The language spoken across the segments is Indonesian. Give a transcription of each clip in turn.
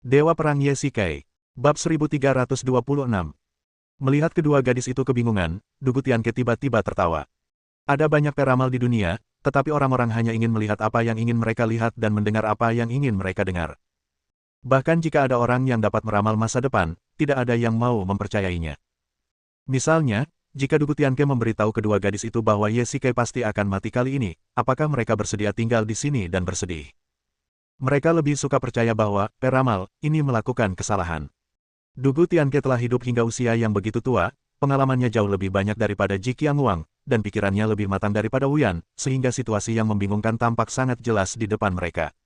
Dewa Perang Ye Shikai. Bab 1326. Melihat kedua gadis itu kebingungan, Dugu Tianke tiba-tiba tertawa. Ada banyak peramal di dunia, tetapi orang-orang hanya ingin melihat apa yang ingin mereka lihat dan mendengar apa yang ingin mereka dengar. Bahkan jika ada orang yang dapat meramal masa depan, tidak ada yang mau mempercayainya. Misalnya, jika Dugu Tianke memberitahu kedua gadis itu bahwa Ye Shikai pasti akan mati kali ini, apakah mereka bersedia tinggal di sini dan bersedih? Mereka lebih suka percaya bahwa peramal ini melakukan kesalahan. Dugu Tianke telah hidup hingga usia yang begitu tua, pengalamannya jauh lebih banyak daripada Ji Qiangwang, dan pikirannya lebih matang daripada Wuyan, sehingga situasi yang membingungkan tampak sangat jelas di depan mereka.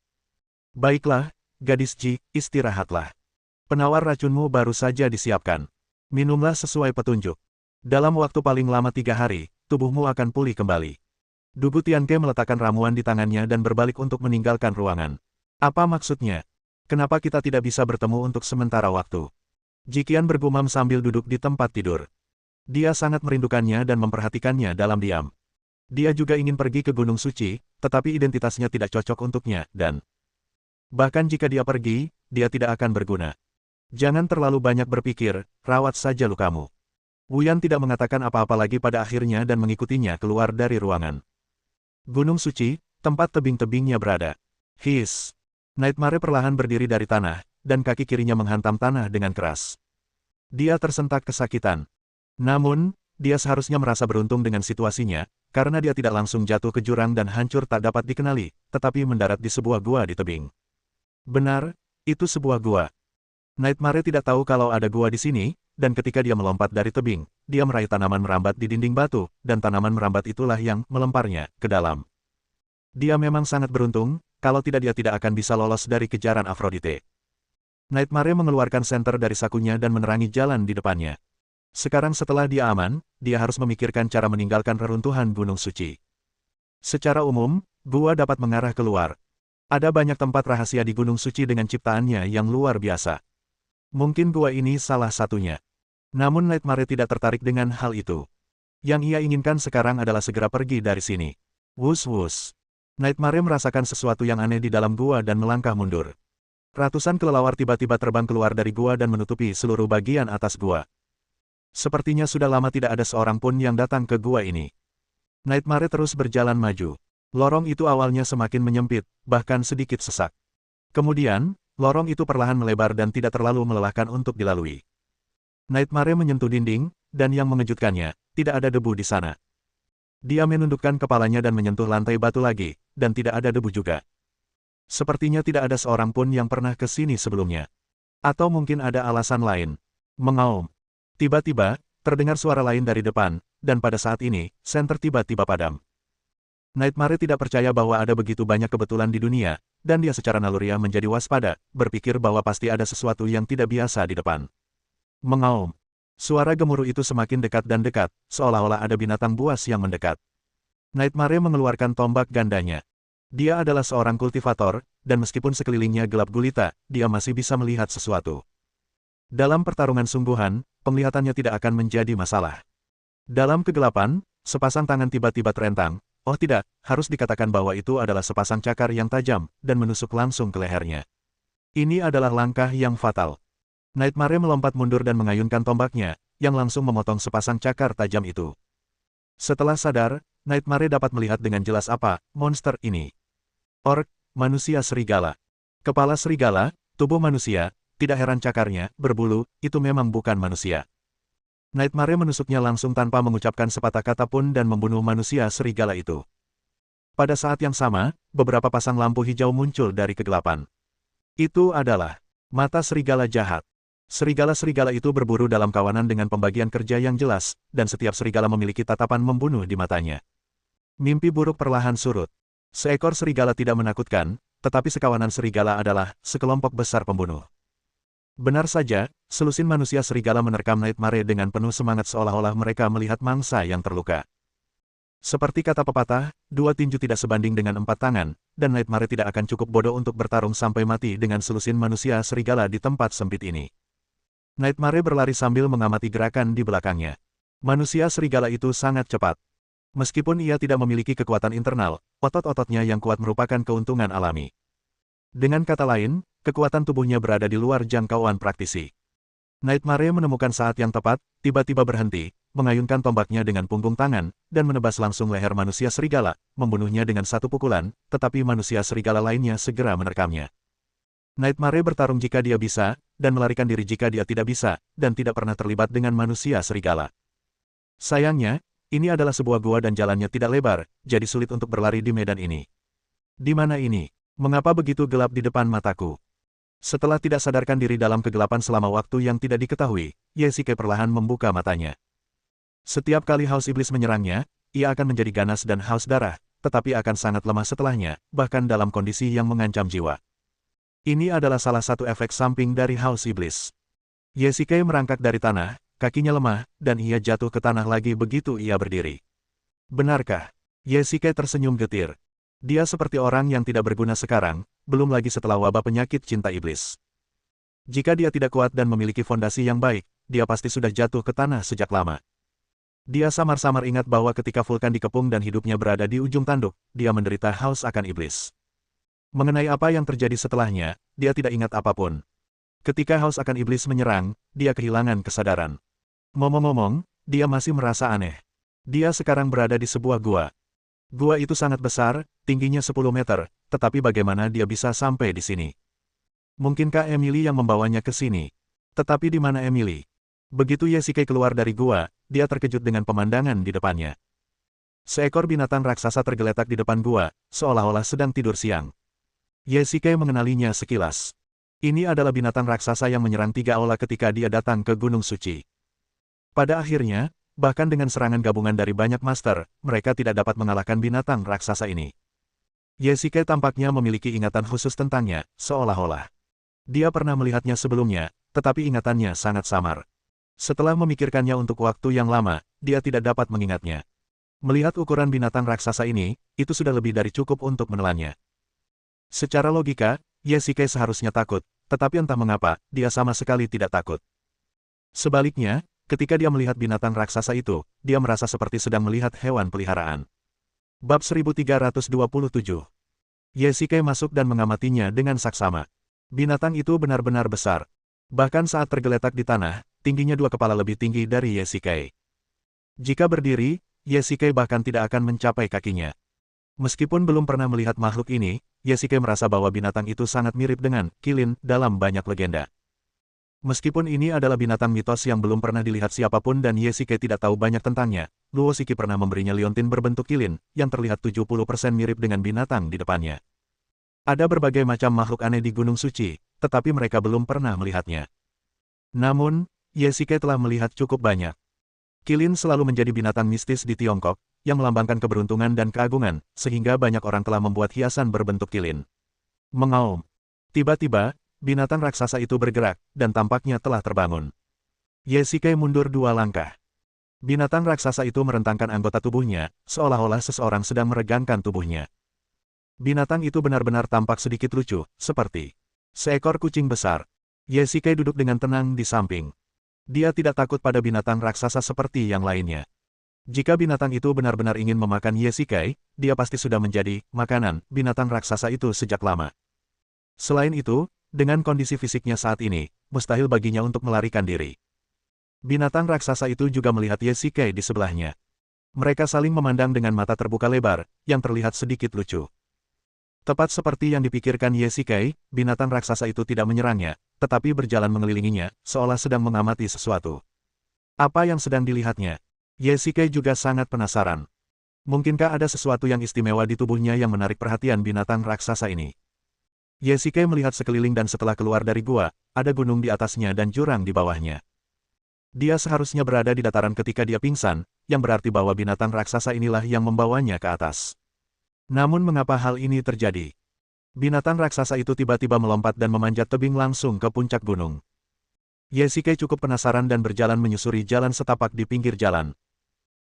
Baiklah, gadis Ji, istirahatlah. Penawar racunmu baru saja disiapkan. Minumlah sesuai petunjuk. Dalam waktu paling lama 3 hari, tubuhmu akan pulih kembali. Dugu Tianke meletakkan ramuan di tangannya dan berbalik untuk meninggalkan ruangan. Apa maksudnya? Kenapa kita tidak bisa bertemu untuk sementara waktu? Ji Qian bergumam sambil duduk di tempat tidur. Dia sangat merindukannya dan memperhatikannya dalam diam. Dia juga ingin pergi ke Gunung Suci, tetapi identitasnya tidak cocok untuknya, dan bahkan jika dia pergi, dia tidak akan berguna. Jangan terlalu banyak berpikir, rawat saja lukamu. Wuyan tidak mengatakan apa-apa lagi pada akhirnya dan mengikutinya keluar dari ruangan. Gunung Suci, tempat tebing-tebingnya berada. His. Nightmare perlahan berdiri dari tanah, dan kaki kirinya menghantam tanah dengan keras. Dia tersentak kesakitan. Namun, dia seharusnya merasa beruntung dengan situasinya, karena dia tidak langsung jatuh ke jurang dan hancur tak dapat dikenali, tetapi mendarat di sebuah gua di tebing. Benar, itu sebuah gua. Nightmare tidak tahu kalau ada gua di sini, dan ketika dia melompat dari tebing, dia meraih tanaman merambat di dinding batu, dan tanaman merambat itulah yang melemparnya ke dalam. Dia memang sangat beruntung, kalau tidak dia tidak akan bisa lolos dari kejaran Aphrodite. Nightmare mengeluarkan senter dari sakunya dan menerangi jalan di depannya. Sekarang setelah dia aman, dia harus memikirkan cara meninggalkan reruntuhan Gunung Suci. Secara umum, gua dapat mengarah keluar. Ada banyak tempat rahasia di Gunung Suci dengan ciptaannya yang luar biasa. Mungkin gua ini salah satunya. Namun Nightmare tidak tertarik dengan hal itu. Yang ia inginkan sekarang adalah segera pergi dari sini. Wus-wus. Nightmare merasakan sesuatu yang aneh di dalam gua dan melangkah mundur. Ratusan kelelawar tiba-tiba terbang keluar dari gua dan menutupi seluruh bagian atas gua. Sepertinya sudah lama tidak ada seorang pun yang datang ke gua ini. Nightmare terus berjalan maju. Lorong itu awalnya semakin menyempit, bahkan sedikit sesak. Kemudian, lorong itu perlahan melebar dan tidak terlalu melelahkan untuk dilalui. Nightmare menyentuh dinding, dan yang mengejutkannya, tidak ada debu di sana. Dia menundukkan kepalanya dan menyentuh lantai batu lagi, dan tidak ada debu juga. Sepertinya tidak ada seorang pun yang pernah ke sini sebelumnya. Atau mungkin ada alasan lain. Mengaum. Tiba-tiba, terdengar suara lain dari depan, dan pada saat ini, senter tiba-tiba padam. Nightmare tidak percaya bahwa ada begitu banyak kebetulan di dunia, dan dia secara naluriah menjadi waspada, berpikir bahwa pasti ada sesuatu yang tidak biasa di depan. Mengaum. Suara gemuruh itu semakin dekat dan dekat, seolah-olah ada binatang buas yang mendekat. Nightmare mengeluarkan tombak gandanya. Dia adalah seorang kultivator, dan meskipun sekelilingnya gelap gulita, dia masih bisa melihat sesuatu. Dalam pertarungan sungguhan, penglihatannya tidak akan menjadi masalah. Dalam kegelapan, sepasang tangan tiba-tiba terentang, oh tidak, harus dikatakan bahwa itu adalah sepasang cakar yang tajam, dan menusuk langsung ke lehernya. Ini adalah langkah yang fatal. Nightmare melompat mundur dan mengayunkan tombaknya, yang langsung memotong sepasang cakar tajam itu. Setelah sadar, Nightmare dapat melihat dengan jelas apa monster ini. Orc, manusia serigala. Kepala serigala, tubuh manusia, tidak heran cakarnya, berbulu, itu memang bukan manusia. Nightmare menusuknya langsung tanpa mengucapkan sepatah kata pun dan membunuh manusia serigala itu. Pada saat yang sama, beberapa pasang lampu hijau muncul dari kegelapan. Itu adalah mata serigala jahat. Serigala-serigala itu berburu dalam kawanan dengan pembagian kerja yang jelas, dan setiap serigala memiliki tatapan membunuh di matanya. Mimpi buruk perlahan surut. Seekor serigala tidak menakutkan, tetapi sekawanan serigala adalah sekelompok besar pembunuh. Benar saja, selusin manusia serigala menerkam Nightmare dengan penuh semangat seolah-olah mereka melihat mangsa yang terluka. Seperti kata pepatah, 2 tinju tidak sebanding dengan 4 tangan, dan Nightmare tidak akan cukup bodoh untuk bertarung sampai mati dengan selusin manusia serigala di tempat sempit ini. Nightmare berlari sambil mengamati gerakan di belakangnya. Manusia serigala itu sangat cepat. Meskipun ia tidak memiliki kekuatan internal, otot-ototnya yang kuat merupakan keuntungan alami. Dengan kata lain, kekuatan tubuhnya berada di luar jangkauan praktisi. Nightmare menemukan saat yang tepat, tiba-tiba berhenti, mengayunkan tombaknya dengan punggung tangan, dan menebas langsung leher manusia serigala, membunuhnya dengan satu pukulan, tetapi manusia serigala lainnya segera menerkamnya. Nightmare bertarung jika dia bisa, dan melarikan diri jika dia tidak bisa, dan tidak pernah terlibat dengan manusia serigala. Sayangnya, ini adalah sebuah gua dan jalannya tidak lebar, jadi sulit untuk berlari di medan ini. Di mana ini? Mengapa begitu gelap di depan mataku? Setelah tidak sadarkan diri dalam kegelapan selama waktu yang tidak diketahui, Yesike perlahan membuka matanya. Setiap kali haus iblis menyerangnya, ia akan menjadi ganas dan haus darah, tetapi akan sangat lemah setelahnya, bahkan dalam kondisi yang mengancam jiwa. Ini adalah salah satu efek samping dari haus iblis. Yesike merangkak dari tanah, kakinya lemah, dan ia jatuh ke tanah lagi begitu ia berdiri. Benarkah? Yesike tersenyum getir. Dia seperti orang yang tidak berguna sekarang, belum lagi setelah wabah penyakit cinta iblis. Jika dia tidak kuat dan memiliki fondasi yang baik, dia pasti sudah jatuh ke tanah sejak lama. Dia samar-samar ingat bahwa ketika Vulkan dikepung dan hidupnya berada di ujung tanduk, dia menderita haus akan iblis. Mengenai apa yang terjadi setelahnya, dia tidak ingat apapun. Ketika haus akan iblis menyerang, dia kehilangan kesadaran. Ngomong-ngomong, dia masih merasa aneh. Dia sekarang berada di sebuah gua. Gua itu sangat besar, tingginya 10 meter, tetapi bagaimana dia bisa sampai di sini? Mungkinkah Emily yang membawanya ke sini? Tetapi di mana Emily? Begitu Yesike keluar dari gua, dia terkejut dengan pemandangan di depannya. Seekor binatang raksasa tergeletak di depan gua, seolah-olah sedang tidur siang. Yesike mengenalinya sekilas. Ini adalah binatang raksasa yang menyerang 3 aula ketika dia datang ke Gunung Suci. Pada akhirnya, bahkan dengan serangan gabungan dari banyak master, mereka tidak dapat mengalahkan binatang raksasa ini. Yesike tampaknya memiliki ingatan khusus tentangnya, seolah-olah dia pernah melihatnya sebelumnya, tetapi ingatannya sangat samar. Setelah memikirkannya untuk waktu yang lama, dia tidak dapat mengingatnya. Melihat ukuran binatang raksasa ini, itu sudah lebih dari cukup untuk menelannya. Secara logika, Yesike seharusnya takut, tetapi entah mengapa, dia sama sekali tidak takut. Sebaliknya, ketika dia melihat binatang raksasa itu, dia merasa seperti sedang melihat hewan peliharaan. Bab 1327. Yesike masuk dan mengamatinya dengan saksama. Binatang itu benar-benar besar. Bahkan saat tergeletak di tanah, tingginya 2 kepala lebih tinggi dari Yesike. Jika berdiri, Yesike bahkan tidak akan mencapai kakinya. Meskipun belum pernah melihat makhluk ini, Yesike merasa bahwa binatang itu sangat mirip dengan Qilin dalam banyak legenda. Meskipun ini adalah binatang mitos yang belum pernah dilihat siapapun dan Yesike tidak tahu banyak tentangnya, Luo Shiki pernah memberinya liontin berbentuk Qilin, yang terlihat 70% mirip dengan binatang di depannya. Ada berbagai macam makhluk aneh di Gunung Suci, tetapi mereka belum pernah melihatnya. Namun, Yesike telah melihat cukup banyak. Qilin selalu menjadi binatang mistis di Tiongkok, yang melambangkan keberuntungan dan keagungan, sehingga banyak orang telah membuat hiasan berbentuk Qilin. Mengaum. Tiba-tiba, binatang raksasa itu bergerak, dan tampaknya telah terbangun. Yesike mundur 2 langkah. Binatang raksasa itu merentangkan anggota tubuhnya, seolah-olah seseorang sedang meregangkan tubuhnya. Binatang itu benar-benar tampak sedikit lucu, seperti seekor kucing besar. Yesike duduk dengan tenang di samping. Dia tidak takut pada binatang raksasa seperti yang lainnya. Jika binatang itu benar-benar ingin memakan Yesike, dia pasti sudah menjadi makanan binatang raksasa itu sejak lama. Selain itu, dengan kondisi fisiknya saat ini, mustahil baginya untuk melarikan diri. Binatang raksasa itu juga melihat Yesike di sebelahnya. Mereka saling memandang dengan mata terbuka lebar, yang terlihat sedikit lucu. Tepat seperti yang dipikirkan Yesike, binatang raksasa itu tidak menyerangnya, tetapi berjalan mengelilinginya, seolah sedang mengamati sesuatu. Apa yang sedang dilihatnya? Yesike juga sangat penasaran. Mungkinkah ada sesuatu yang istimewa di tubuhnya yang menarik perhatian binatang raksasa ini? Yesike melihat sekeliling dan setelah keluar dari gua, ada gunung di atasnya dan jurang di bawahnya. Dia seharusnya berada di dataran ketika dia pingsan, yang berarti bahwa binatang raksasa inilah yang membawanya ke atas. Namun mengapa hal ini terjadi? Binatang raksasa itu tiba-tiba melompat dan memanjat tebing langsung ke puncak gunung. Yesike cukup penasaran dan berjalan menyusuri jalan setapak di pinggir jalan.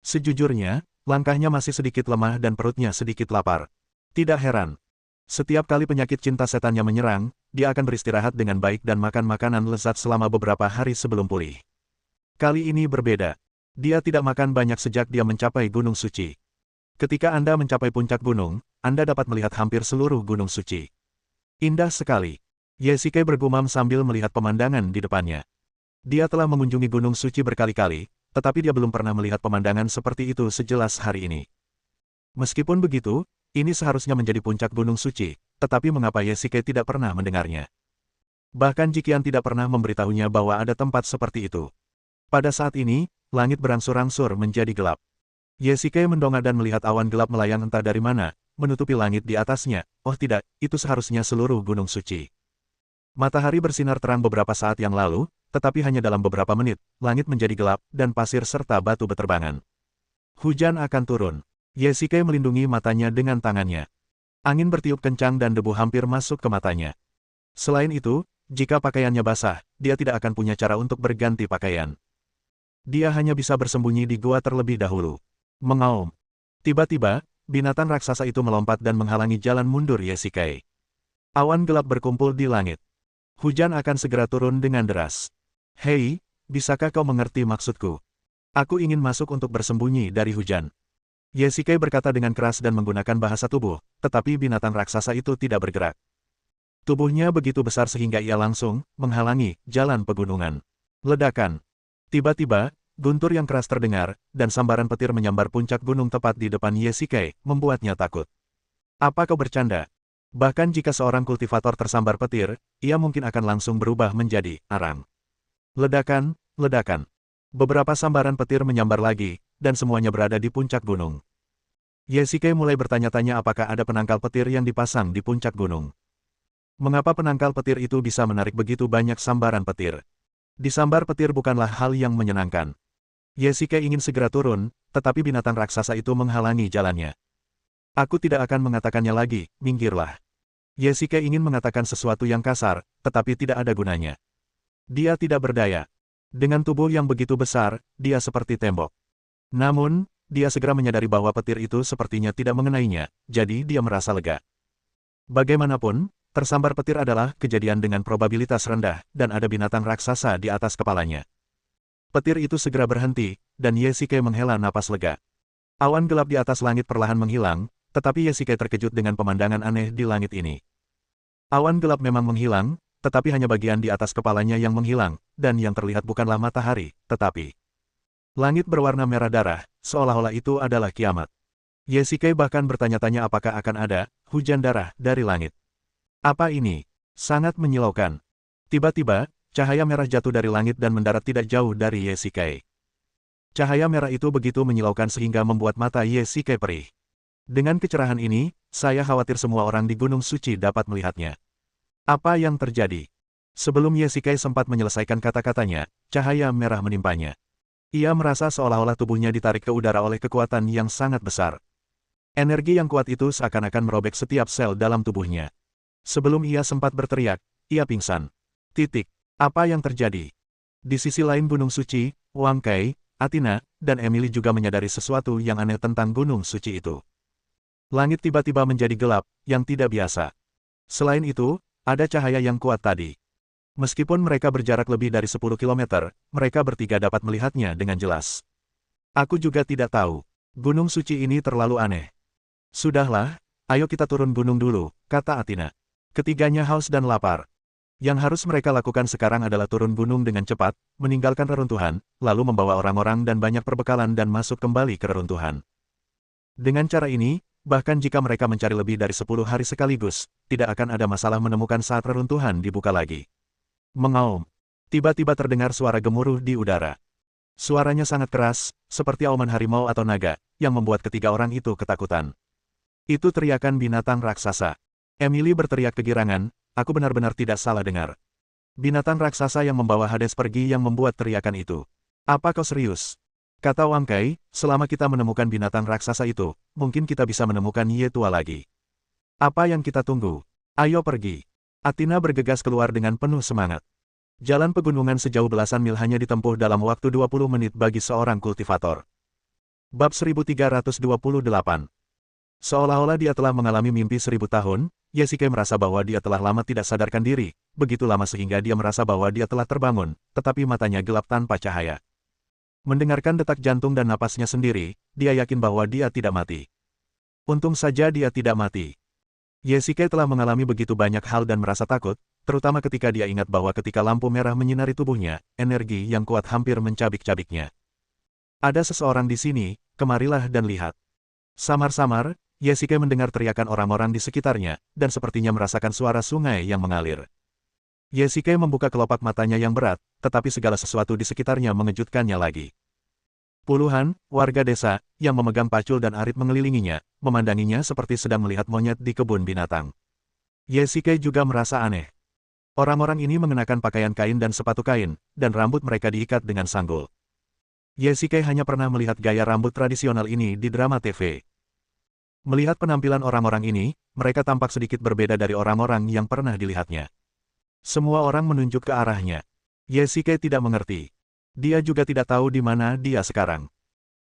Sejujurnya, langkahnya masih sedikit lemah dan perutnya sedikit lapar. Tidak heran. Setiap kali penyakit cinta setannya menyerang, dia akan beristirahat dengan baik dan makan makanan lezat selama beberapa hari sebelum pulih. Kali ini berbeda. Dia tidak makan banyak sejak dia mencapai Gunung Suci. Ketika Anda mencapai puncak gunung, Anda dapat melihat hampir seluruh Gunung Suci. Indah sekali. Yesike bergumam sambil melihat pemandangan di depannya. Dia telah mengunjungi Gunung Suci berkali-kali, tetapi dia belum pernah melihat pemandangan seperti itu sejelas hari ini. Meskipun begitu, ini seharusnya menjadi puncak Gunung Suci, tetapi mengapa Yesike tidak pernah mendengarnya? Bahkan Jikian tidak pernah memberitahunya bahwa ada tempat seperti itu. Pada saat ini, langit berangsur-angsur menjadi gelap. Yesike mendongak dan melihat awan gelap melayang entah dari mana, menutupi langit di atasnya. Oh tidak, itu seharusnya seluruh Gunung Suci. Matahari bersinar terang beberapa saat yang lalu, tetapi hanya dalam beberapa menit, langit menjadi gelap, dan pasir serta batu beterbangan. Hujan akan turun. Yesike melindungi matanya dengan tangannya. Angin bertiup kencang dan debu hampir masuk ke matanya. Selain itu, jika pakaiannya basah, dia tidak akan punya cara untuk berganti pakaian. Dia hanya bisa bersembunyi di gua terlebih dahulu. Mengaum. Tiba-tiba, binatang raksasa itu melompat dan menghalangi jalan mundur Yesike. Awan gelap berkumpul di langit. Hujan akan segera turun dengan deras. Hei, bisakah kau mengerti maksudku? Aku ingin masuk untuk bersembunyi dari hujan. Yesike berkata dengan keras dan menggunakan bahasa tubuh, tetapi binatang raksasa itu tidak bergerak. Tubuhnya begitu besar sehingga ia langsung menghalangi jalan pegunungan. Ledakan. Tiba-tiba, guntur yang keras terdengar, dan sambaran petir menyambar puncak gunung tepat di depan Yesike, membuatnya takut. Apa kau bercanda? Bahkan jika seorang kultivator tersambar petir, ia mungkin akan langsung berubah menjadi arang. Ledakan, ledakan. Beberapa sambaran petir menyambar lagi, dan semuanya berada di puncak gunung. Yesike mulai bertanya-tanya apakah ada penangkal petir yang dipasang di puncak gunung. Mengapa penangkal petir itu bisa menarik begitu banyak sambaran petir? Disambar petir bukanlah hal yang menyenangkan. Yesike ingin segera turun, tetapi binatang raksasa itu menghalangi jalannya. Aku tidak akan mengatakannya lagi, minggirlah. Yesike ingin mengatakan sesuatu yang kasar, tetapi tidak ada gunanya. Dia tidak berdaya. Dengan tubuh yang begitu besar, dia seperti tembok. Namun, dia segera menyadari bahwa petir itu sepertinya tidak mengenainya, jadi dia merasa lega. Bagaimanapun, tersambar petir adalah kejadian dengan probabilitas rendah, dan ada binatang raksasa di atas kepalanya. Petir itu segera berhenti, dan Yesike menghela napas lega. Awan gelap di atas langit perlahan menghilang, tetapi Yesike terkejut dengan pemandangan aneh di langit ini. Awan gelap memang menghilang, tetapi hanya bagian di atas kepalanya yang menghilang, dan yang terlihat bukanlah matahari, tetapi langit berwarna merah darah, seolah-olah itu adalah kiamat. Yesike bahkan bertanya-tanya apakah akan ada hujan darah dari langit. Apa ini? Sangat menyilaukan. Tiba-tiba, cahaya merah jatuh dari langit dan mendarat tidak jauh dari Yesike. Cahaya merah itu begitu menyilaukan sehingga membuat mata Yesike perih. Dengan kecerahan ini, saya khawatir semua orang di Gunung Suci dapat melihatnya. Apa yang terjadi? Sebelum Yesike sempat menyelesaikan kata-katanya, cahaya merah menimpanya. Ia merasa seolah-olah tubuhnya ditarik ke udara oleh kekuatan yang sangat besar. Energi yang kuat itu seakan-akan merobek setiap sel dalam tubuhnya. Sebelum ia sempat berteriak, ia pingsan. Apa yang terjadi? Di sisi lain Gunung Suci, Wang Kai, Athena, dan Emily juga menyadari sesuatu yang aneh tentang Gunung Suci itu. Langit tiba-tiba menjadi gelap, yang tidak biasa. Selain itu, ada cahaya yang kuat tadi. Meskipun mereka berjarak lebih dari 10 km, mereka bertiga dapat melihatnya dengan jelas. Aku juga tidak tahu. Gunung Suci ini terlalu aneh. Sudahlah, ayo kita turun gunung dulu, kata Athena. Ketiganya haus dan lapar. Yang harus mereka lakukan sekarang adalah turun gunung dengan cepat, meninggalkan reruntuhan, lalu membawa orang-orang dan banyak perbekalan dan masuk kembali ke reruntuhan. Dengan cara ini, bahkan jika mereka mencari lebih dari 10 hari sekaligus, tidak akan ada masalah menemukan saat reruntuhan dibuka lagi. Mengaum. Tiba-tiba terdengar suara gemuruh di udara. Suaranya sangat keras, seperti auman harimau atau naga, yang membuat ketiga orang itu ketakutan. Itu teriakan binatang raksasa. Emily berteriak kegirangan, aku benar-benar tidak salah dengar. Binatang raksasa yang membawa Hades pergi yang membuat teriakan itu. Apa kau serius? Kata Wang Kai, selama kita menemukan binatang raksasa itu, mungkin kita bisa menemukan Ye Tua lagi. Apa yang kita tunggu? Ayo pergi. Athena bergegas keluar dengan penuh semangat. Jalan pegunungan sejauh belasan mil hanya ditempuh dalam waktu 20 menit bagi seorang kultivator. Bab 1328. Seolah-olah dia telah mengalami mimpi 1000 tahun, Yesike merasa bahwa dia telah lama tidak sadarkan diri, begitu lama sehingga dia merasa bahwa dia telah terbangun, tetapi matanya gelap tanpa cahaya. Mendengarkan detak jantung dan napasnya sendiri, dia yakin bahwa dia tidak mati. Untung saja dia tidak mati. Yesike telah mengalami begitu banyak hal dan merasa takut, terutama ketika dia ingat bahwa ketika lampu merah menyinari tubuhnya, energi yang kuat hampir mencabik-cabiknya. Ada seseorang di sini, kemarilah dan lihat. Samar-samar, Yesike mendengar teriakan orang-orang di sekitarnya, dan sepertinya merasakan suara sungai yang mengalir. Yesike membuka kelopak matanya yang berat, tetapi segala sesuatu di sekitarnya mengejutkannya lagi. Puluhan warga desa yang memegang pacul dan arit mengelilinginya, memandanginya seperti sedang melihat monyet di kebun binatang. Yesike juga merasa aneh. Orang-orang ini mengenakan pakaian kain dan sepatu kain, dan rambut mereka diikat dengan sanggul. Yesike hanya pernah melihat gaya rambut tradisional ini di drama TV. Melihat penampilan orang-orang ini, mereka tampak sedikit berbeda dari orang-orang yang pernah dilihatnya. Semua orang menunjuk ke arahnya. Yesike tidak mengerti. Dia juga tidak tahu di mana dia sekarang.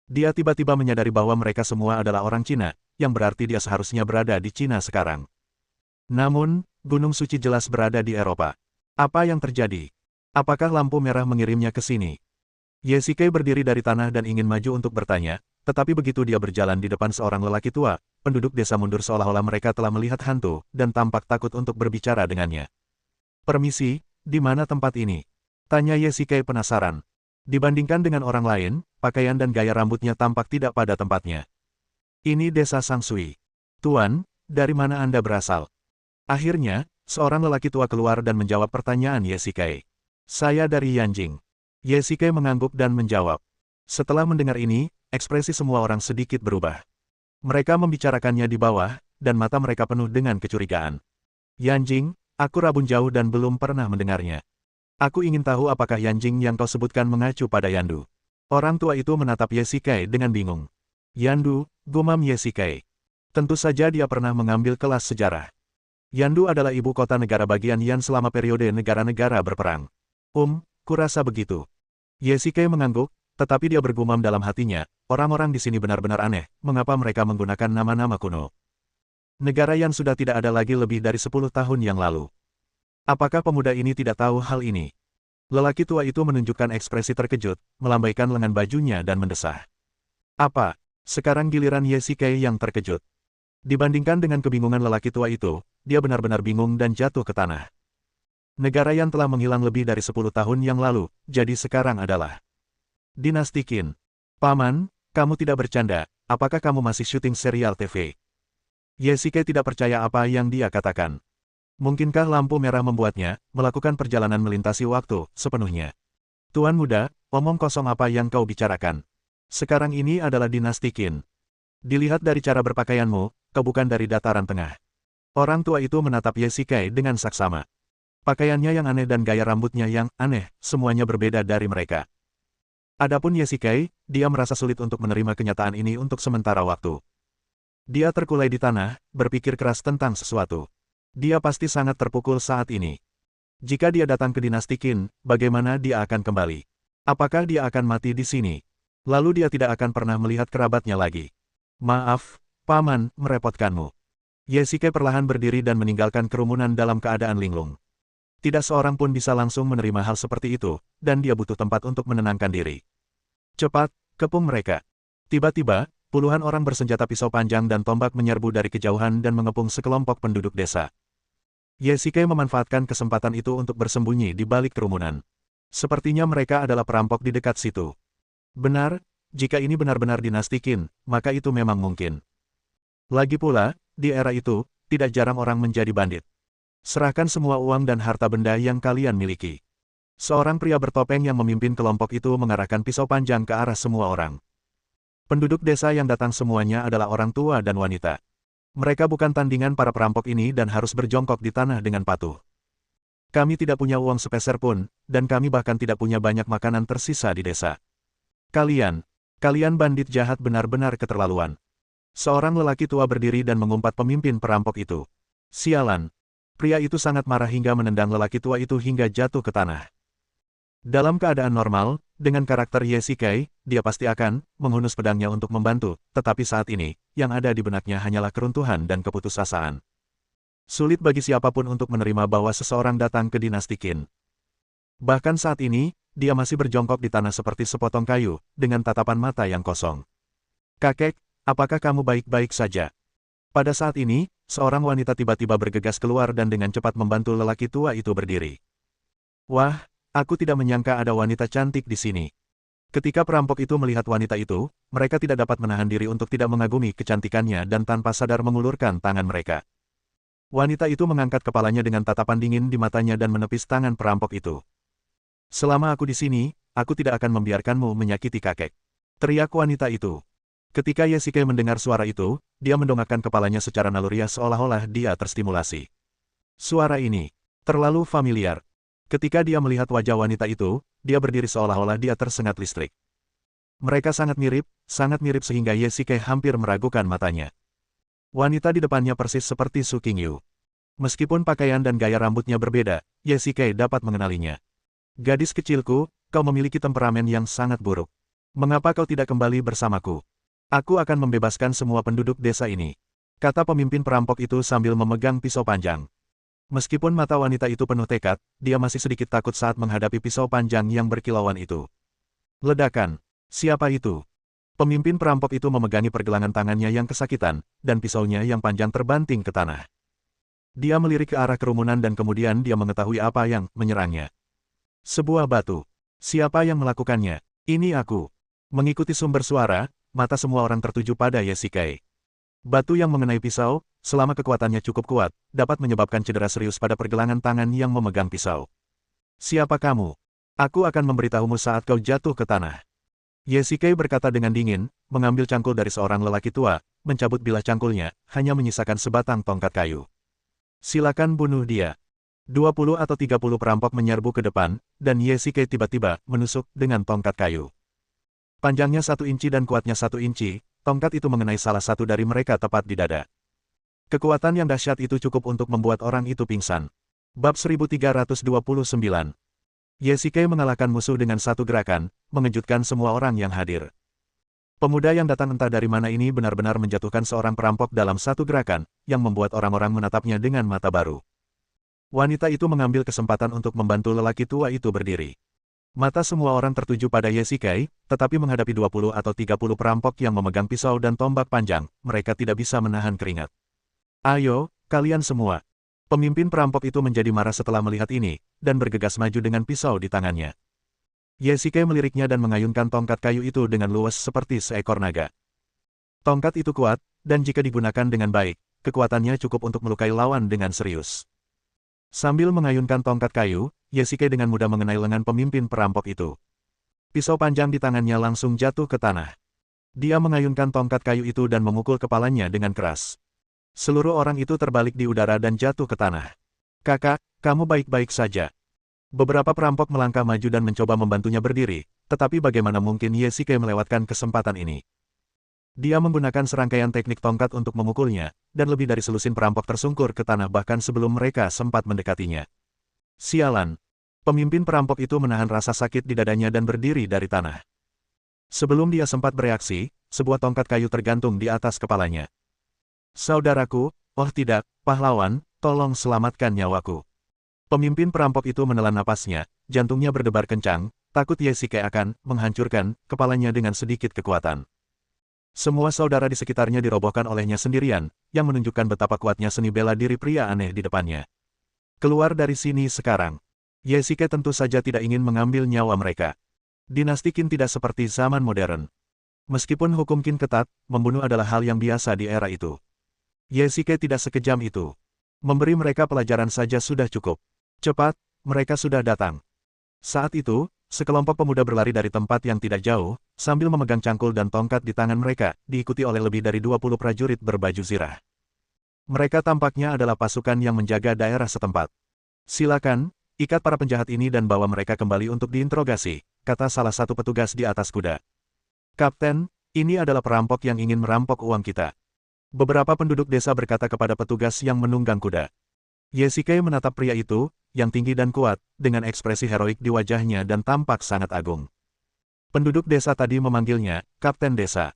Dia tiba-tiba menyadari bahwa mereka semua adalah orang Cina, yang berarti dia seharusnya berada di Cina sekarang. Namun, Gunung Suci jelas berada di Eropa. Apa yang terjadi? Apakah lampu merah mengirimnya ke sini? Yesike berdiri dari tanah dan ingin maju untuk bertanya, tetapi begitu dia berjalan di depan seorang lelaki tua, penduduk desa mundur seolah-olah mereka telah melihat hantu, dan tampak takut untuk berbicara dengannya. "Permisi, di mana tempat ini?" tanya Yesike penasaran. Dibandingkan dengan orang lain, pakaian dan gaya rambutnya tampak tidak pada tempatnya. "Ini desa Sangsui. Tuan, dari mana Anda berasal?" Akhirnya, seorang lelaki tua keluar dan menjawab pertanyaan Yesike. "Saya dari Yanjing." Yesike mengangguk dan menjawab. Setelah mendengar ini, ekspresi semua orang sedikit berubah. Mereka membicarakannya di bawah, dan mata mereka penuh dengan kecurigaan. "Yanjing, aku Rabun Jauh dan belum pernah mendengarnya. Aku ingin tahu apakah Yanjing yang kau sebutkan mengacu pada Yandu." Orang tua itu menatap Yesike dengan bingung. "Yandu," gumam Yesike. Tentu saja dia pernah mengambil kelas sejarah. Yandu adalah ibu kota negara bagian Yan selama periode negara-negara berperang. Kurasa begitu. Yesike mengangguk, tetapi dia bergumam dalam hatinya, orang-orang di sini benar-benar aneh, mengapa mereka menggunakan nama-nama kuno. Negara Yan sudah tidak ada lagi lebih dari 10 tahun yang lalu. Apakah pemuda ini tidak tahu hal ini? Lelaki tua itu menunjukkan ekspresi terkejut, melambaikan lengan bajunya dan mendesah. "Apa?" Sekarang giliran Yesike yang terkejut. Dibandingkan dengan kebingungan lelaki tua itu, dia benar-benar bingung dan jatuh ke tanah. Negara Yan telah menghilang lebih dari 10 tahun yang lalu, jadi sekarang adalah Dinasti Qin. "Paman, kamu tidak bercanda, apakah kamu masih syuting serial TV?" Yesike tidak percaya apa yang dia katakan. Mungkinkah lampu merah membuatnya melakukan perjalanan melintasi waktu sepenuhnya? "Tuan muda, omong kosong apa yang kau bicarakan? Sekarang ini adalah Dinasti Qin. Dilihat dari cara berpakaianmu, kau bukan dari dataran tengah." Orang tua itu menatap Yesike dengan saksama. Pakaiannya yang aneh dan gaya rambutnya yang aneh, semuanya berbeda dari mereka. Adapun Yesike, dia merasa sulit untuk menerima kenyataan ini untuk sementara waktu. Dia terkulai di tanah, berpikir keras tentang sesuatu. Dia pasti sangat terpukul saat ini. Jika dia datang ke Dinasti Qin, bagaimana dia akan kembali? Apakah dia akan mati di sini? Lalu dia tidak akan pernah melihat kerabatnya lagi. "Maaf, Paman, merepotkanmu." Yesike perlahan berdiri dan meninggalkan kerumunan dalam keadaan linglung. Tidak seorang pun bisa langsung menerima hal seperti itu, dan dia butuh tempat untuk menenangkan diri. "Cepat, kepung mereka." Tiba-tiba, puluhan orang bersenjata pisau panjang dan tombak menyerbu dari kejauhan dan mengepung sekelompok penduduk desa. Yesike memanfaatkan kesempatan itu untuk bersembunyi di balik kerumunan. Sepertinya mereka adalah perampok di dekat situ. Benar, jika ini benar-benar Dinasti Qin, maka itu memang mungkin. Lagi pula, di era itu, tidak jarang orang menjadi bandit. "Serahkan semua uang dan harta benda yang kalian miliki." Seorang pria bertopeng yang memimpin kelompok itu mengarahkan pisau panjang ke arah semua orang. Penduduk desa yang datang semuanya adalah orang tua dan wanita. Mereka bukan tandingan para perampok ini dan harus berjongkok di tanah dengan patuh. "Kami tidak punya uang sepeser pun, dan kami bahkan tidak punya banyak makanan tersisa di desa. Kalian bandit jahat benar-benar keterlaluan." Seorang lelaki tua berdiri dan mengumpat pemimpin perampok itu. "Sialan." Pria itu sangat marah hingga menendang lelaki tua itu hingga jatuh ke tanah. Dalam keadaan normal, dengan karakter Yesike, dia pasti akan menghunus pedangnya untuk membantu, tetapi saat ini, yang ada di benaknya hanyalah keruntuhan dan keputusasaan. Sulit bagi siapapun untuk menerima bahwa seseorang datang ke Dinasti Qin. Bahkan saat ini, dia masih berjongkok di tanah seperti sepotong kayu, dengan tatapan mata yang kosong. "Kakek, apakah kamu baik-baik saja?" Pada saat ini, seorang wanita tiba-tiba bergegas keluar dan dengan cepat membantu lelaki tua itu berdiri. Wah, aku tidak menyangka ada wanita cantik di sini. Ketika perampok itu melihat wanita itu, mereka tidak dapat menahan diri untuk tidak mengagumi kecantikannya dan tanpa sadar mengulurkan tangan mereka. Wanita itu mengangkat kepalanya dengan tatapan dingin di matanya dan menepis tangan perampok itu. Selama aku di sini, aku tidak akan membiarkanmu menyakiti kakek. Teriak wanita itu. Ketika Yesike mendengar suara itu, dia mendongakkan kepalanya secara naluriah seolah-olah dia terstimulasi. Suara ini terlalu familiar. Ketika dia melihat wajah wanita itu, dia berdiri seolah-olah dia tersengat listrik. Mereka sangat mirip sehingga Yesike hampir meragukan matanya. Wanita di depannya persis seperti Su Qingyu. Meskipun pakaian dan gaya rambutnya berbeda, Yesike dapat mengenalinya. Gadis kecilku, kau memiliki temperamen yang sangat buruk. Mengapa kau tidak kembali bersamaku? Aku akan membebaskan semua penduduk desa ini, kata pemimpin perampok itu sambil memegang pisau panjang. Meskipun mata wanita itu penuh tekad, dia masih sedikit takut saat menghadapi pisau panjang yang berkilauan itu. Ledakan. Siapa itu? Pemimpin perampok itu memegangi pergelangan tangannya yang kesakitan, dan pisaunya yang panjang terbanting ke tanah. Dia melirik ke arah kerumunan dan kemudian dia mengetahui apa yang menyerangnya. Sebuah batu. Siapa yang melakukannya? Ini aku. Mengikuti sumber suara, mata semua orang tertuju pada Yesike. Batu yang mengenai pisau, selama kekuatannya cukup kuat, dapat menyebabkan cedera serius pada pergelangan tangan yang memegang pisau. Siapa kamu? Aku akan memberitahumu saat kau jatuh ke tanah. Yesike berkata dengan dingin, mengambil cangkul dari seorang lelaki tua, mencabut bilah cangkulnya, hanya menyisakan sebatang tongkat kayu. Silakan bunuh dia. 20 atau 30 perampok menyerbu ke depan, dan Yesike tiba-tiba menusuk dengan tongkat kayu. Panjangnya 1 inci dan kuatnya 1 inci, tongkat itu mengenai salah satu dari mereka tepat di dada. Kekuatan yang dahsyat itu cukup untuk membuat orang itu pingsan. Bab 1329. Yesike mengalahkan musuh dengan satu gerakan, mengejutkan semua orang yang hadir. Pemuda yang datang entah dari mana ini benar-benar menjatuhkan seorang perampok dalam satu gerakan, yang membuat orang-orang menatapnya dengan mata baru. Wanita itu mengambil kesempatan untuk membantu lelaki tua itu berdiri. Mata semua orang tertuju pada Yesike, tetapi menghadapi 20 atau 30 perampok yang memegang pisau dan tombak panjang, mereka tidak bisa menahan keringat. Ayo, kalian semua. Pemimpin perampok itu menjadi marah setelah melihat ini, dan bergegas maju dengan pisau di tangannya. Yesike meliriknya dan mengayunkan tongkat kayu itu dengan luwes seperti seekor naga. Tongkat itu kuat, dan jika digunakan dengan baik, kekuatannya cukup untuk melukai lawan dengan serius. Sambil mengayunkan tongkat kayu, Yesike dengan mudah mengenai lengan pemimpin perampok itu. Pisau panjang di tangannya langsung jatuh ke tanah. Dia mengayunkan tongkat kayu itu dan memukul kepalanya dengan keras. Seluruh orang itu terbalik di udara dan jatuh ke tanah. Kakak, kamu baik-baik saja. Beberapa perampok melangkah maju dan mencoba membantunya berdiri, tetapi bagaimana mungkin Yesike melewatkan kesempatan ini? Dia menggunakan serangkaian teknik tongkat untuk memukulnya, dan lebih dari selusin perampok tersungkur ke tanah bahkan sebelum mereka sempat mendekatinya. Sialan. Pemimpin perampok itu menahan rasa sakit di dadanya dan berdiri dari tanah. Sebelum dia sempat bereaksi, sebuah tongkat kayu tergantung di atas kepalanya. Saudaraku, oh tidak, pahlawan, tolong selamatkan nyawaku. Pemimpin perampok itu menelan napasnya, jantungnya berdebar kencang, takut Yesike akan menghancurkan kepalanya dengan sedikit kekuatan. Semua saudara di sekitarnya dirobohkan olehnya sendirian, yang menunjukkan betapa kuatnya seni bela diri pria aneh di depannya. Keluar dari sini sekarang. Yesike tentu saja tidak ingin mengambil nyawa mereka. Dinasti Qin tidak seperti zaman modern. Meskipun hukum Qin ketat, membunuh adalah hal yang biasa di era itu. Yesike tidak sekejam itu. Memberi mereka pelajaran saja sudah cukup. Cepat, mereka sudah datang. Saat itu, sekelompok pemuda berlari dari tempat yang tidak jauh, sambil memegang cangkul dan tongkat di tangan mereka, diikuti oleh lebih dari 20 prajurit berbaju zirah. Mereka tampaknya adalah pasukan yang menjaga daerah setempat. Silakan, ikat para penjahat ini dan bawa mereka kembali untuk diinterogasi, kata salah satu petugas di atas kuda. Kapten, ini adalah perampok yang ingin merampok uang kita. Beberapa penduduk desa berkata kepada petugas yang menunggang kuda. Yesike menatap pria itu, yang tinggi dan kuat, dengan ekspresi heroik di wajahnya dan tampak sangat agung. Penduduk desa tadi memanggilnya, Kapten Desa.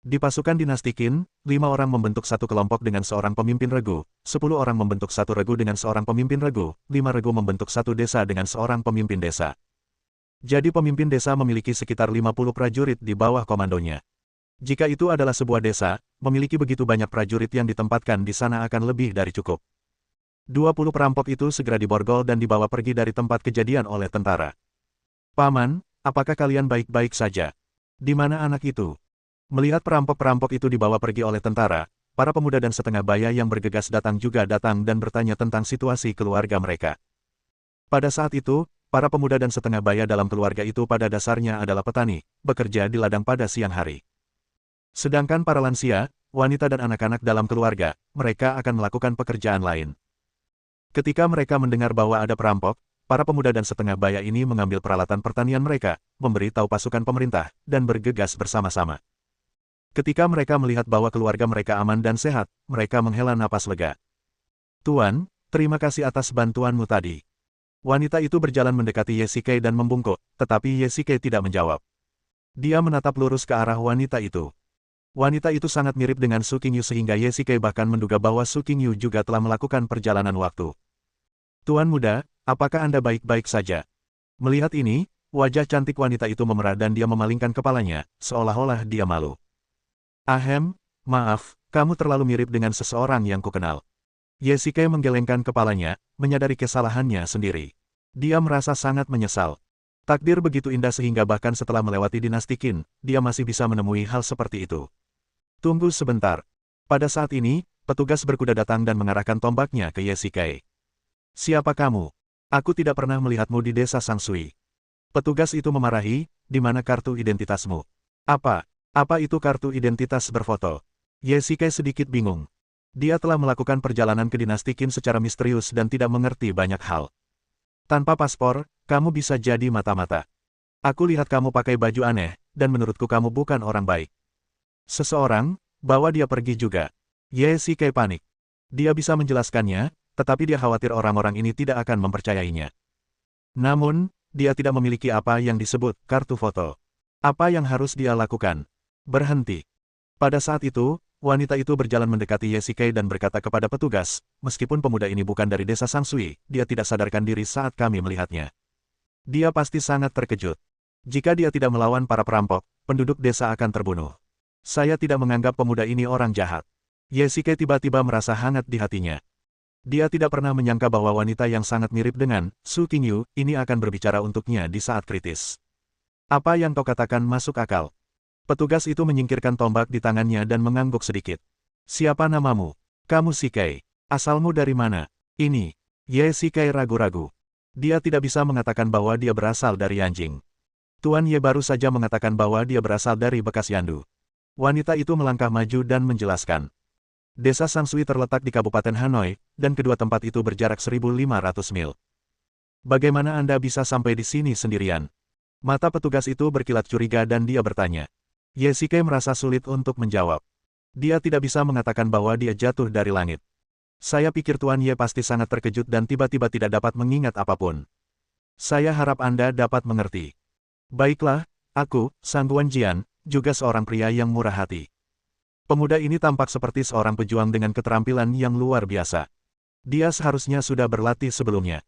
Di pasukan dinasti Qin, 5 orang membentuk satu kelompok dengan seorang pemimpin regu, 10 orang membentuk satu regu dengan seorang pemimpin regu, 5 regu membentuk satu desa dengan seorang pemimpin desa. Jadi pemimpin desa memiliki sekitar 50 prajurit di bawah komandonya. Jika itu adalah sebuah desa, memiliki begitu banyak prajurit yang ditempatkan di sana akan lebih dari cukup. 20 perampok itu segera diborgol dan dibawa pergi dari tempat kejadian oleh tentara. Paman, apakah kalian baik-baik saja? Di mana anak itu? Melihat perampok-perampok itu dibawa pergi oleh tentara, para pemuda dan setengah baya yang bergegas datang juga datang dan bertanya tentang situasi keluarga mereka. Pada saat itu, para pemuda dan setengah baya dalam keluarga itu pada dasarnya adalah petani, bekerja di ladang pada siang hari. Sedangkan para lansia, wanita dan anak-anak dalam keluarga, mereka akan melakukan pekerjaan lain. Ketika mereka mendengar bahwa ada perampok, para pemuda dan setengah baya ini mengambil peralatan pertanian mereka, memberi tahu pasukan pemerintah, dan bergegas bersama-sama. Ketika mereka melihat bahwa keluarga mereka aman dan sehat, mereka menghela napas lega. Tuan, terima kasih atas bantuanmu tadi. Wanita itu berjalan mendekati Yesike dan membungkuk, tetapi Yesike tidak menjawab. Dia menatap lurus ke arah wanita itu. Wanita itu sangat mirip dengan Su Qingyu sehingga Yesike bahkan menduga bahwa Su Qingyu juga telah melakukan perjalanan waktu. Tuan muda, apakah Anda baik-baik saja? Melihat ini, wajah cantik wanita itu memerah dan dia memalingkan kepalanya, seolah-olah dia malu. Ahem, maaf, kamu terlalu mirip dengan seseorang yang kukenal. Yesike menggelengkan kepalanya, menyadari kesalahannya sendiri. Dia merasa sangat menyesal. Takdir begitu indah sehingga bahkan setelah melewati dinasti Qin, dia masih bisa menemui hal seperti itu. Tunggu sebentar. Pada saat ini, petugas berkuda datang dan mengarahkan tombaknya ke Yesike. Siapa kamu? Aku tidak pernah melihatmu di desa Sangsui. Petugas itu memarahi, di mana kartu identitasmu? Apa itu kartu identitas berfoto? Yesike sedikit bingung. Dia telah melakukan perjalanan ke dinasti Qin secara misterius dan tidak mengerti banyak hal. Tanpa paspor, kamu bisa jadi mata-mata. Aku lihat kamu pakai baju aneh, dan menurutku kamu bukan orang baik. Seseorang, bawa dia pergi juga. Yesike panik. Dia bisa menjelaskannya, tetapi dia khawatir orang-orang ini tidak akan mempercayainya. Namun, dia tidak memiliki apa yang disebut kartu foto. Apa yang harus dia lakukan? Berhenti. Pada saat itu, wanita itu berjalan mendekati Yesike dan berkata kepada petugas, meskipun pemuda ini bukan dari desa Sangsui, dia tidak sadarkan diri saat kami melihatnya. Dia pasti sangat terkejut. Jika dia tidak melawan para perampok, penduduk desa akan terbunuh. Saya tidak menganggap pemuda ini orang jahat. Yesike tiba-tiba merasa hangat di hatinya. Dia tidak pernah menyangka bahwa wanita yang sangat mirip dengan Su Qingyu ini akan berbicara untuknya di saat kritis. Apa yang kau katakan masuk akal. Petugas itu menyingkirkan tombak di tangannya dan mengangguk sedikit. Siapa namamu? Kamu Sike. Asalmu dari mana? Ini. Yesike ragu-ragu. Dia tidak bisa mengatakan bahwa dia berasal dari Yanjing. Tuan Ye baru saja mengatakan bahwa dia berasal dari bekas Yandu. Wanita itu melangkah maju dan menjelaskan. Desa Sangsui terletak di Kabupaten Hanoi, dan kedua tempat itu berjarak 1.500 mil. Bagaimana Anda bisa sampai di sini sendirian? Mata petugas itu berkilat curiga dan dia bertanya. Yesike merasa sulit untuk menjawab. Dia tidak bisa mengatakan bahwa dia jatuh dari langit. Saya pikir Tuan Ye pasti sangat terkejut dan tiba-tiba tidak dapat mengingat apapun. Saya harap Anda dapat mengerti. Baiklah, aku, Sangguan Jian, juga seorang pria yang murah hati. Pemuda ini tampak seperti seorang pejuang dengan keterampilan yang luar biasa. Dia seharusnya sudah berlatih sebelumnya.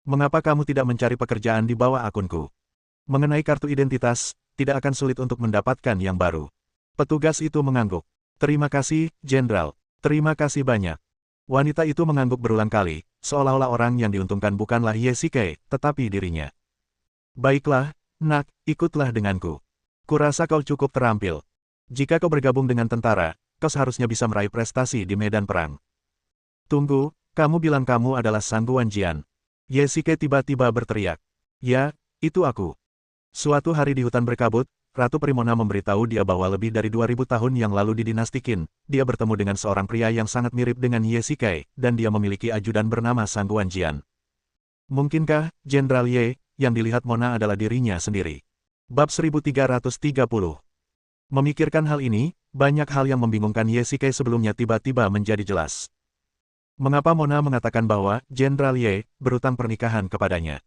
Mengapa kamu tidak mencari pekerjaan di bawah akunku? Mengenai kartu identitas, tidak akan sulit untuk mendapatkan yang baru. Petugas itu mengangguk. Terima kasih, Jenderal. Terima kasih banyak. Wanita itu mengangguk berulang kali, seolah-olah orang yang diuntungkan bukanlah Yesike, tetapi dirinya. Baiklah, nak, ikutlah denganku. Kurasa kau cukup terampil. Jika kau bergabung dengan tentara, kau seharusnya bisa meraih prestasi di medan perang. Tunggu, kamu bilang kamu adalah Sangguan Jian. Yesike tiba-tiba berteriak. Ya, itu aku. Suatu hari di hutan berkabut, Ratu Primona memberitahu dia bahwa lebih dari 2000 tahun yang lalu di dinasti Qin, dia bertemu dengan seorang pria yang sangat mirip dengan Yesike, dan dia memiliki ajudan bernama Sangguan Jian. Mungkinkah, Jenderal Ye, yang dilihat Mona adalah dirinya sendiri? Bab 1330. Memikirkan hal ini, banyak hal yang membingungkan Yesike sebelumnya tiba-tiba menjadi jelas. Mengapa Mona mengatakan bahwa Jenderal Ye berutang pernikahan kepadanya?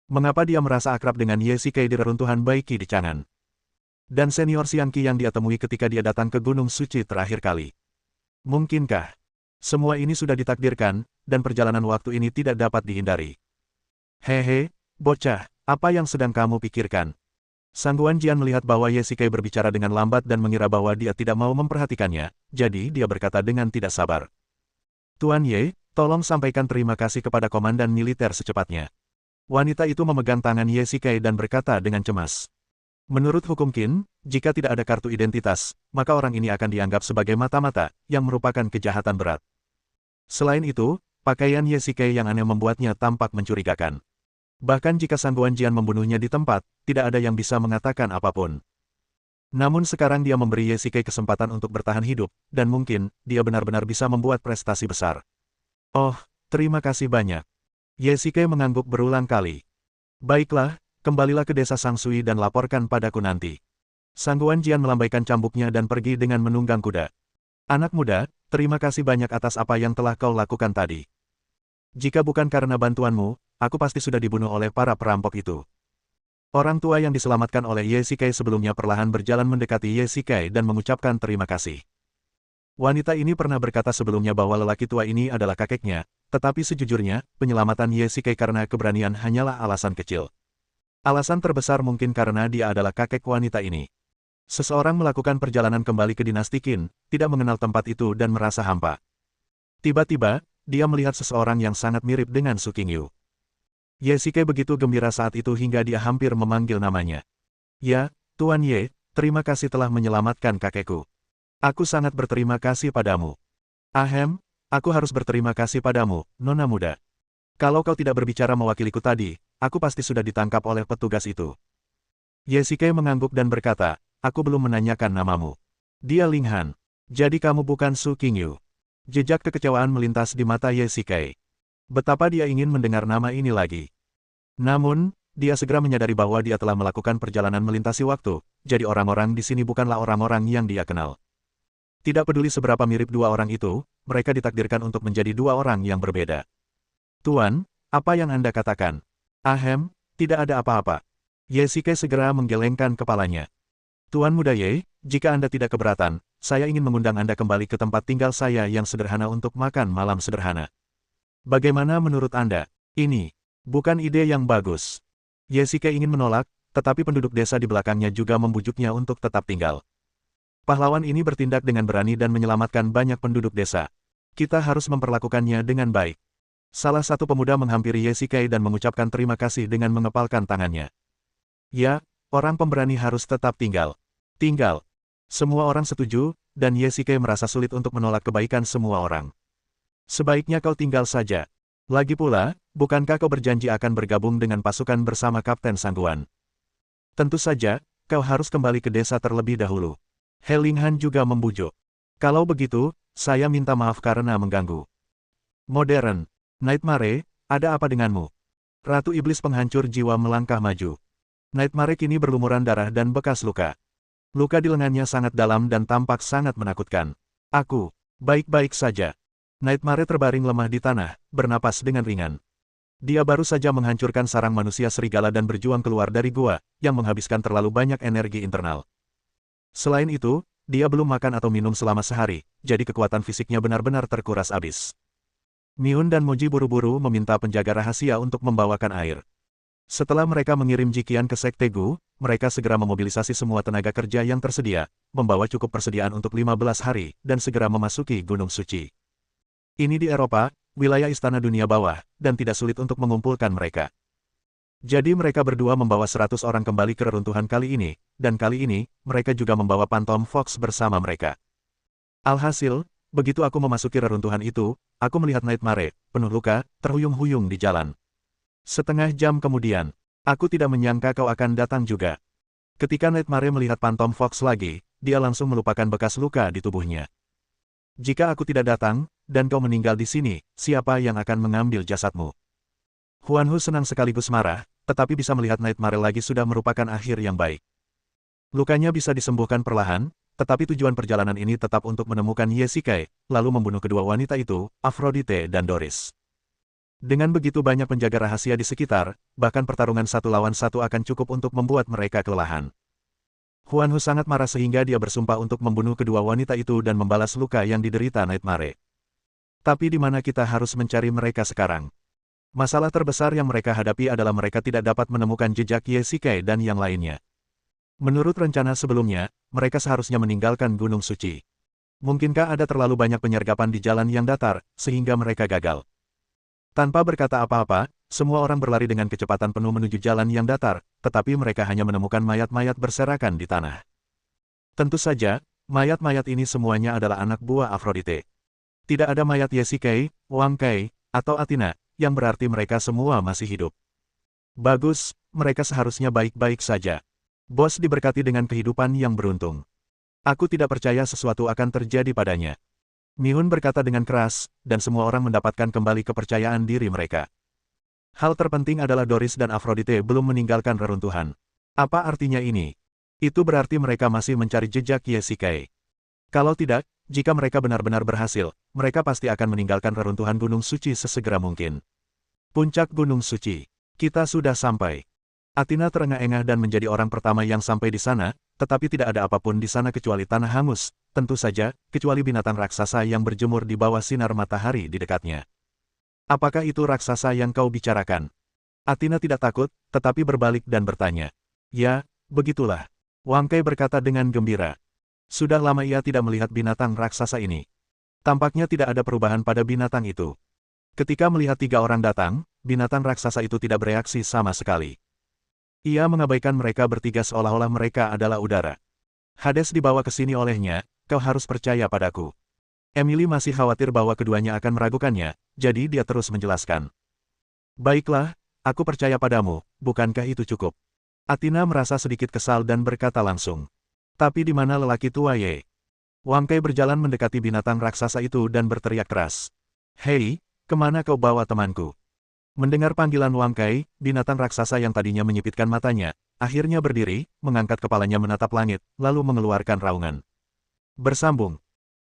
Mengapa dia merasa akrab dengan Yesike di reruntuhan Baiki di Chang'an? Dan senior Xiangqi yang dia temui ketika dia datang ke Gunung Suci terakhir kali? Mungkinkah semua ini sudah ditakdirkan, dan perjalanan waktu ini tidak dapat dihindari? Hehe, bocah, apa yang sedang kamu pikirkan? Sang Guan Jian melihat bahwa Ye Shikai berbicara dengan lambat dan mengira bahwa dia tidak mau memperhatikannya, jadi dia berkata dengan tidak sabar. Tuan Ye, tolong sampaikan terima kasih kepada komandan militer secepatnya. Wanita itu memegang tangan Ye Shikai dan berkata dengan cemas. Menurut hukum Qin, jika tidak ada kartu identitas, maka orang ini akan dianggap sebagai mata-mata, yang merupakan kejahatan berat. Selain itu, pakaian Ye Shikai yang aneh membuatnya tampak mencurigakan. Bahkan jika Sang Guan Jian membunuhnya di tempat, tidak ada yang bisa mengatakan apapun. Namun sekarang dia memberi Ye Shikai kesempatan untuk bertahan hidup, dan mungkin, dia benar-benar bisa membuat prestasi besar. Oh, terima kasih banyak. Ye Shikai mengangguk berulang kali. Baiklah, kembalilah ke desa Sang Sui dan laporkan padaku nanti. Sang Guan Jian melambaikan cambuknya dan pergi dengan menunggang kuda. Anak muda, terima kasih banyak atas apa yang telah kau lakukan tadi. Jika bukan karena bantuanmu, aku pasti sudah dibunuh oleh para perampok itu. Orang tua yang diselamatkan oleh Ye Shikai sebelumnya perlahan berjalan mendekati Ye Shikai dan mengucapkan terima kasih. Wanita ini pernah berkata sebelumnya bahwa lelaki tua ini adalah kakeknya, tetapi sejujurnya, penyelamatan Ye Shikai karena keberanian hanyalah alasan kecil. Alasan terbesar mungkin karena dia adalah kakek wanita ini. Seseorang melakukan perjalanan kembali ke dinasti Qin, tidak mengenal tempat itu dan merasa hampa. Tiba-tiba, dia melihat seseorang yang sangat mirip dengan Su Qingyu. Ye Shikai begitu gembira saat itu hingga dia hampir memanggil namanya. Ya, Tuan Ye, terima kasih telah menyelamatkan kakekku. Aku sangat berterima kasih padamu. Ahem, aku harus berterima kasih padamu, nona muda. Kalau kau tidak berbicara mewakiliku tadi, aku pasti sudah ditangkap oleh petugas itu. Ye Shikai mengangguk dan berkata, aku belum menanyakan namamu. Dia Ling Han. Jadi kamu bukan Su Qingyu. Jejak kekecewaan melintas di mata Ye Shikai. Betapa dia ingin mendengar nama ini lagi. Namun, dia segera menyadari bahwa dia telah melakukan perjalanan melintasi waktu, jadi orang-orang di sini bukanlah orang-orang yang dia kenal. Tidak peduli seberapa mirip dua orang itu, mereka ditakdirkan untuk menjadi dua orang yang berbeda. Tuan, apa yang Anda katakan? Ahem, tidak ada apa-apa. Ye Shikai segera menggelengkan kepalanya. Tuan muda Ye, jika Anda tidak keberatan, saya ingin mengundang Anda kembali ke tempat tinggal saya yang sederhana untuk makan malam sederhana. Bagaimana menurut Anda? Ini bukan ide yang bagus. Ye Shikai ingin menolak, tetapi penduduk desa di belakangnya juga membujuknya untuk tetap tinggal. Pahlawan ini bertindak dengan berani dan menyelamatkan banyak penduduk desa. Kita harus memperlakukannya dengan baik. Salah satu pemuda menghampiri Ye Shikai dan mengucapkan terima kasih dengan mengepalkan tangannya. Ya, orang pemberani harus tetap tinggal. Tinggal. Semua orang setuju, dan Ye Shikai merasa sulit untuk menolak kebaikan semua orang. Sebaiknya kau tinggal saja. Lagi pula, bukankah kau berjanji akan bergabung dengan pasukan bersama Kapten Sang Guan? Tentu saja, kau harus kembali ke desa terlebih dahulu. He Ling Han juga membujuk. Kalau begitu, saya minta maaf karena mengganggu. Modern. Nightmare, ada apa denganmu? Ratu Iblis penghancur jiwa melangkah maju. Nightmare kini berlumuran darah dan bekas luka. Luka di lengannya sangat dalam dan tampak sangat menakutkan. Aku baik-baik saja. Nightmare terbaring lemah di tanah, bernapas dengan ringan. Dia baru saja menghancurkan sarang manusia serigala dan berjuang keluar dari gua, yang menghabiskan terlalu banyak energi internal. Selain itu, dia belum makan atau minum selama sehari, jadi kekuatan fisiknya benar-benar terkuras habis. Miun dan Moji buru-buru meminta penjaga rahasia untuk membawakan air. Setelah mereka mengirim Jiqian ke Sekte Gu, mereka segera memobilisasi semua tenaga kerja yang tersedia, membawa cukup persediaan untuk 15 hari, dan segera memasuki Gunung Suci. Ini di Eropa, wilayah Istana Dunia Bawah, dan tidak sulit untuk mengumpulkan mereka. Jadi mereka berdua membawa 100 orang kembali ke reruntuhan kali ini, dan kali ini, mereka juga membawa Phantom Fox bersama mereka. Alhasil, begitu aku memasuki reruntuhan itu, aku melihat Nightmare, penuh luka, terhuyung-huyung di jalan. Setengah jam kemudian, aku tidak menyangka kau akan datang juga. Ketika Nightmare melihat Phantom Fox lagi, dia langsung melupakan bekas luka di tubuhnya. Jika aku tidak datang, dan kau meninggal di sini, siapa yang akan mengambil jasadmu? Huan Hu senang sekaligus marah, tetapi bisa melihat Nightmare lagi sudah merupakan akhir yang baik. Lukanya bisa disembuhkan perlahan, tetapi tujuan perjalanan ini tetap untuk menemukan Ye Shikai, lalu membunuh kedua wanita itu, Aphrodite dan Doris. Dengan begitu banyak penjaga rahasia di sekitar, bahkan pertarungan satu lawan satu akan cukup untuk membuat mereka kelelahan. Huan Hu sangat marah sehingga dia bersumpah untuk membunuh kedua wanita itu dan membalas luka yang diderita Nightmare. Tapi di mana kita harus mencari mereka sekarang? Masalah terbesar yang mereka hadapi adalah mereka tidak dapat menemukan jejak Ye Shikai dan yang lainnya. Menurut rencana sebelumnya, mereka seharusnya meninggalkan Gunung Suci. Mungkinkah ada terlalu banyak penyergapan di jalan yang datar, sehingga mereka gagal? Tanpa berkata apa-apa, semua orang berlari dengan kecepatan penuh menuju jalan yang datar, tetapi mereka hanya menemukan mayat-mayat berserakan di tanah. Tentu saja, mayat-mayat ini semuanya adalah anak buah Aphrodite. Tidak ada mayat Yesikei, Wang Kai, atau Athena, yang berarti mereka semua masih hidup. Bagus, mereka seharusnya baik-baik saja. Bos diberkati dengan kehidupan yang beruntung. Aku tidak percaya sesuatu akan terjadi padanya. Mihun berkata dengan keras, dan semua orang mendapatkan kembali kepercayaan diri mereka. Hal terpenting adalah Doris dan Aphrodite belum meninggalkan reruntuhan. Apa artinya ini? Itu berarti mereka masih mencari jejak Yesikei. Kalau tidak, jika mereka benar-benar berhasil, mereka pasti akan meninggalkan reruntuhan Gunung Suci sesegera mungkin. Puncak Gunung Suci. Kita sudah sampai. Athena terengah-engah dan menjadi orang pertama yang sampai di sana, tetapi tidak ada apapun di sana kecuali tanah hangus, tentu saja, kecuali binatang raksasa yang berjemur di bawah sinar matahari di dekatnya. Apakah itu raksasa yang kau bicarakan? Athena tidak takut, tetapi berbalik dan bertanya. Ya, begitulah. Wang Kai berkata dengan gembira. Sudah lama ia tidak melihat binatang raksasa ini. Tampaknya tidak ada perubahan pada binatang itu. Ketika melihat 3 orang datang, binatang raksasa itu tidak bereaksi sama sekali. Ia mengabaikan mereka bertiga seolah-olah mereka adalah udara. Hades dibawa ke sini olehnya, kau harus percaya padaku. Emily masih khawatir bahwa keduanya akan meragukannya, jadi dia terus menjelaskan. Baiklah, aku percaya padamu, bukankah itu cukup? Athena merasa sedikit kesal dan berkata langsung. Tapi di mana lelaki tua Ye? Wang Kai berjalan mendekati binatang raksasa itu dan berteriak keras. Hei, kemana kau bawa temanku? Mendengar panggilan Wang Kai, binatang raksasa yang tadinya menyipitkan matanya, akhirnya berdiri, mengangkat kepalanya menatap langit, lalu mengeluarkan raungan. Bersambung.